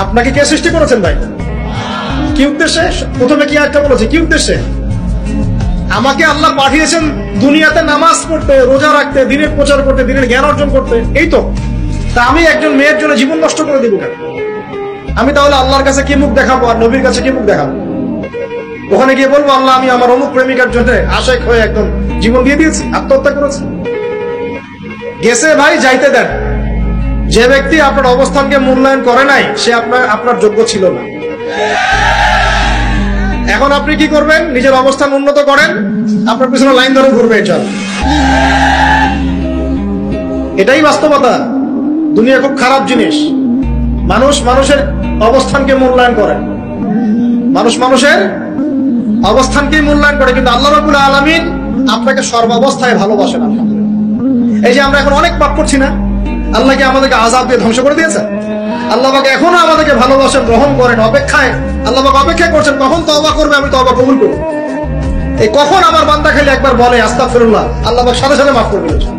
আপনাকে কে সৃষ্টি করেছেন ভাই? কি উদ্দেশ্যে? প্রথমে কি একটা বলেছে, কি উদ্দেশ্যে? আমাকে আল্লাহ পাঠিয়েছেন দুনিয়াতে নামাজ পড়তে, রোজা রাখতে, দিনের প্রচার করতে, দিনের জ্ঞান অর্জন করতে, এই তো। তা আমি একজন মেয়ের জন্য জীবন নষ্ট করে দিব কেন? আমি তাহলে আল্লাহর কাছে কি মুখ দেখাবো আর নবীর কাছে কি মুখ দেখাবো? ওখানে গিয়ে বলবো আল্লাহ আমি আমার অমুক প্রেমিকার জন্য আশেক হয়ে একদম জীবন দিয়ে দিয়েছি, আত্মহত্যা করেছি। গেছে ভাই, যাইতে দেন। যে ব্যক্তি আপনার অবস্থানকে মূল্যায়ন করে নাই সে আপনার যোগ্য ছিল না। এখন আপনি কি করবেন? নিজের অবস্থান উন্নত করেন, আপনার পিছনে লাইন ধরে ঘুরবে। এটাই বাস্তবতা। দুনিয়া খুব খারাপ জিনিস। মানুষ মানুষের অবস্থানকে মূল্যায়ন করে, মানুষ মানুষের অবস্থানকেই মূল্যায়ন করে, কিন্তু আল্লাহ রাব্বুল আলামিন আপনাকে সর্বাবস্থায় ভালোবাসেন। এই যে আমরা এখন অনেক পাপ করছি না, আল্লাহ কি আমাদেরকে আযাব দিয়ে ধ্বংস করে দিয়েছে? আল্লাহ পাক এখনো আমাদেরকে ভালোবাসেন, গ্রহণ করেন, অপেক্ষায়। আল্লাহ পাক অপেক্ষা করছেন কখন তওবা করবে, আমি তওবা কবুল করব। এই কখন আমার বান্দা খালি একবার বলে আস্তাগফিরুল্লাহ, আল্লাহ পাক সাথে সাথে মাফ করে দিয়েছেন।